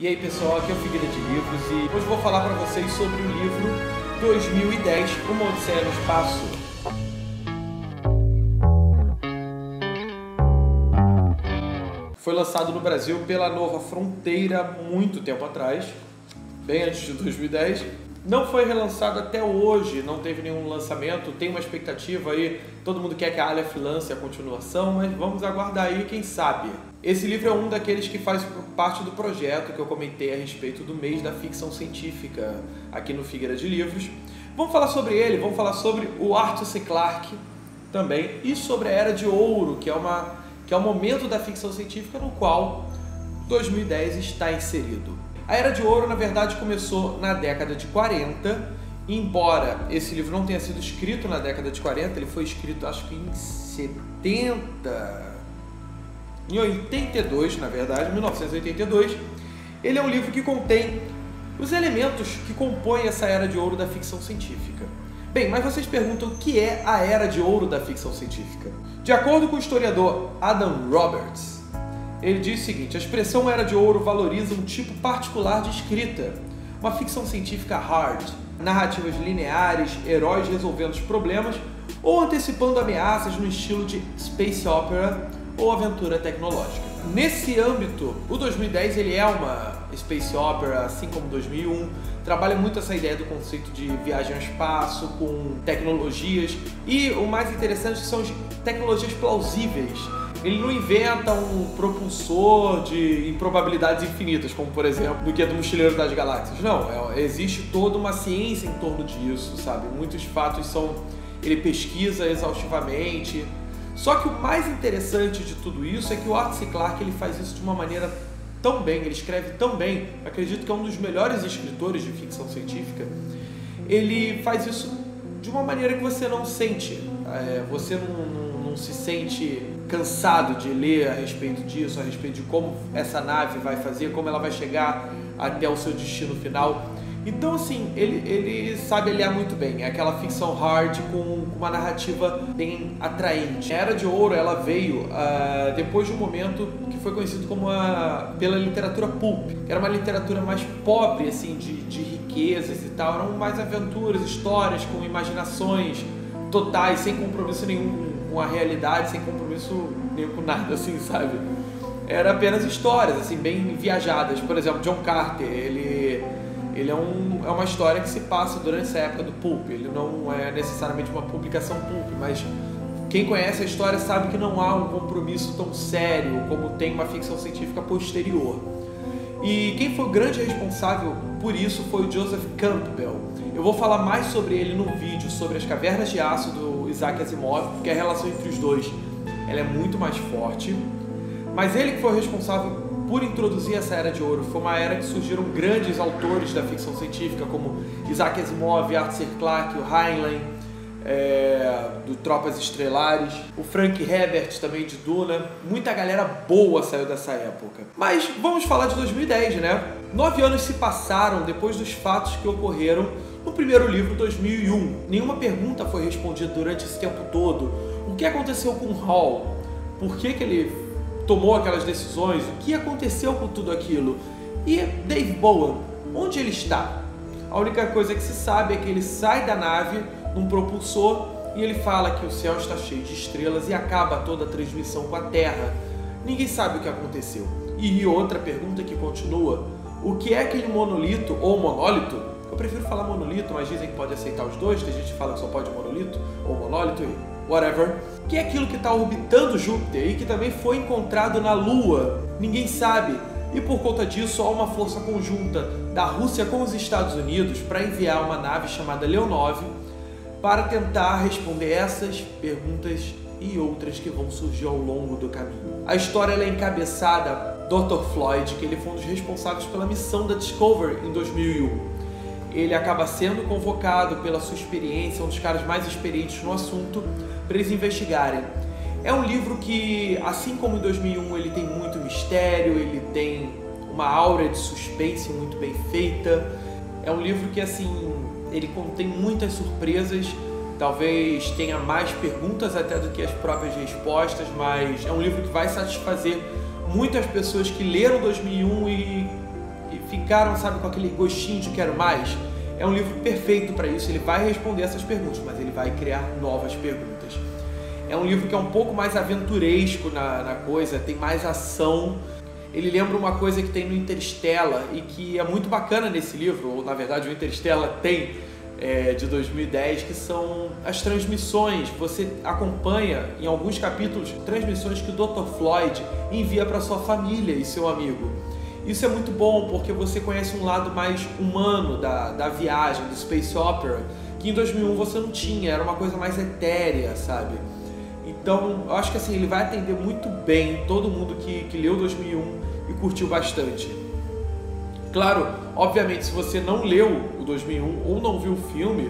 E aí pessoal, aqui é o Figueira de Livros e hoje eu vou falar para vocês sobre o livro 2010, Uma Odisseia no Espaço. Foi lançado no Brasil pela Nova Fronteira há muito tempo atrás, bem antes de 2010. Não foi relançado até hoje, não teve nenhum lançamento, tem uma expectativa aí, todo mundo quer que a Aleph lance a continuação, mas vamos aguardar aí, quem sabe. Esse livro é um daqueles que faz parte do projeto que eu comentei a respeito do mês da ficção científica aqui no Figueira de Livros. Vamos falar sobre ele, vamos falar sobre o Arthur C. Clarke também e sobre a Era de Ouro, que é o momento da ficção científica no qual 2010 está inserido. A Era de Ouro, na verdade, começou na década de 40, embora esse livro não tenha sido escrito na década de 40, ele foi escrito acho que em 82, na verdade, 1982. Ele é um livro que contém os elementos que compõem essa Era de Ouro da ficção científica. Bem, mas vocês perguntam o que é a Era de Ouro da ficção científica. De acordo com o historiador Adam Roberts, ele diz o seguinte: a expressão Era de Ouro valoriza um tipo particular de escrita, uma ficção científica hard, narrativas lineares, heróis resolvendo os problemas ou antecipando ameaças no estilo de space opera ou aventura tecnológica. Nesse âmbito, o 2010 ele é uma space opera, assim como 2001, trabalha muito essa ideia do conceito de viagem ao espaço com tecnologias e o mais interessante são as tecnologias plausíveis. Ele não inventa um propulsor de improbabilidades infinitas, como por exemplo do que é do Mochileiro das Galáxias. Não, existe toda uma ciência em torno disso, sabe? Muitos fatos ele pesquisa exaustivamente. Só que o mais interessante de tudo isso é que o Arthur C. Clarke ele faz isso de uma maneira tão bem, ele escreve tão bem, acredito que é um dos melhores escritores de ficção científica. Ele faz isso de uma maneira que você não sente, você não se sente cansado de ler a respeito disso, a respeito de como essa nave vai fazer, como ela vai chegar até o seu destino final. Então, assim, ele sabe aliar muito bem. É aquela ficção hard com uma narrativa bem atraente. A Era de Ouro, ela veio depois de um momento que foi conhecido como pela literatura pulp, que era uma literatura mais pobre, assim, de riquezas e tal. Eram mais aventuras, histórias com imaginações totais, sem compromisso nenhum com a realidade, sem compromisso nenhum com nada, assim, sabe? Era apenas histórias, assim, bem viajadas. Por exemplo, John Carter, ele é uma história que se passa durante essa época do pulp. Ele não é necessariamente uma publicação pulp, mas quem conhece a história sabe que não há um compromisso tão sério como tem uma ficção científica posterior. E quem foi o grande responsável por isso foi o Joseph Campbell. Eu vou falar mais sobre ele no vídeo, sobre as Cavernas de Aço do Isaac Asimov, porque a relação entre os dois ela é muito mais forte. Mas ele que foi responsável por introduzir essa Era de Ouro. Foi uma era que surgiram grandes autores da ficção científica, como Isaac Asimov, Arthur C. Clarke, o Heinlein, do Tropas Estelares, o Frank Herbert também de Duna. Muita galera boa saiu dessa época. Mas vamos falar de 2010, né? 9 anos se passaram depois dos fatos que ocorreram no primeiro livro, 2001. Nenhuma pergunta foi respondida durante esse tempo todo. O que aconteceu com Hall? Por que ele tomou aquelas decisões? O que aconteceu com tudo aquilo? E Dave Bowen, onde ele está? A única coisa que se sabe é que ele sai da nave num propulsor e ele fala que o céu está cheio de estrelas e acaba toda a transmissão com a Terra. Ninguém sabe o que aconteceu. E outra pergunta que continua: o que é aquele monolito ou monólito? Eu prefiro falar monolito, mas dizem que pode aceitar os dois. Tem gente que fala que só pode monolito ou monólito e whatever. Que é aquilo que está orbitando Júpiter e que também foi encontrado na Lua. Ninguém sabe. E por conta disso há uma força conjunta da Rússia com os Estados Unidos para enviar uma nave chamada Leonov para tentar responder essas perguntas e outras que vão surgir ao longo do caminho. A história ela é encabeçada Dr. Floyd, que ele foi um dos responsáveis pela missão da Discovery em 2001. Ele acaba sendo convocado pela sua experiência, um dos caras mais experientes no assunto, para eles investigarem. É um livro que, assim como em 2001, ele tem muito mistério, ele tem uma aura de suspense muito bem feita. É um livro que, assim, ele contém muitas surpresas, talvez tenha mais perguntas até do que as próprias respostas, mas é um livro que vai satisfazer muitas pessoas que leram 2001 e e ficaram, sabe, com aquele gostinho de quero mais, é um livro perfeito para isso. Ele vai responder essas perguntas, mas ele vai criar novas perguntas. É um livro que é um pouco mais aventuresco na coisa, tem mais ação. Ele lembra uma coisa que tem no Interstellar e que é muito bacana nesse livro, ou na verdade o Interstellar tem, de 2010, que são as transmissões. Você acompanha em alguns capítulos transmissões que o Dr. Floyd envia para sua família e seu amigo. Isso é muito bom porque você conhece um lado mais humano da viagem, do space opera, que em 2001 você não tinha, era uma coisa mais etérea, sabe? Então, eu acho que assim, ele vai atender muito bem todo mundo que leu 2001 e curtiu bastante. Claro, obviamente, se você não leu o 2001 ou não viu o filme,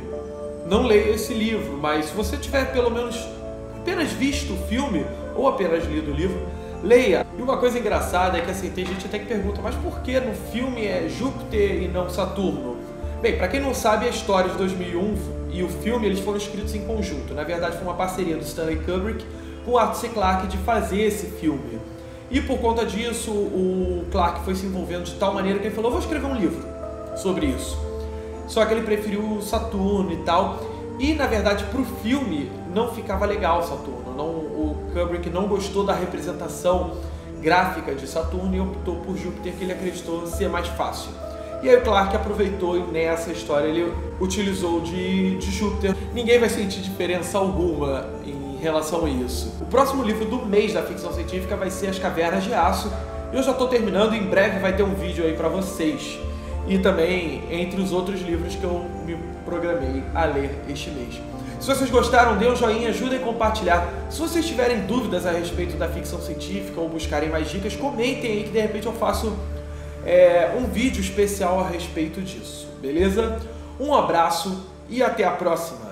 não leia esse livro, mas se você tiver pelo menos apenas visto o filme ou apenas lido o livro, leia. E uma coisa engraçada é que assim, tem gente até que pergunta, mas por que no filme é Júpiter e não Saturno? Bem, para quem não sabe, a história de 2001 e o filme eles foram escritos em conjunto. Na verdade, foi uma parceria do Stanley Kubrick com o Arthur C. Clarke de fazer esse filme. E por conta disso, o Clarke foi se envolvendo de tal maneira que ele falou, vou escrever um livro sobre isso. Só que ele preferiu Saturno e tal. E, na verdade, para o filme não ficava legal Saturno. O Kubrick não gostou da representação gráfica de Saturno e optou por Júpiter, que ele acreditou ser mais fácil. E aí o Clarke aproveitou e nessa história ele utilizou de Júpiter. Ninguém vai sentir diferença alguma em relação a isso. O próximo livro do mês da ficção científica vai ser As Cavernas de Aço. Eu já estou terminando, em breve vai ter um vídeo aí para vocês. E também entre os outros livros que eu me programei a ler este mês. Se vocês gostaram, dê um joinha, ajudem a compartilhar. Se vocês tiverem dúvidas a respeito da ficção científica ou buscarem mais dicas, comentem aí que de repente eu faço um vídeo especial a respeito disso, beleza? Um abraço e até a próxima!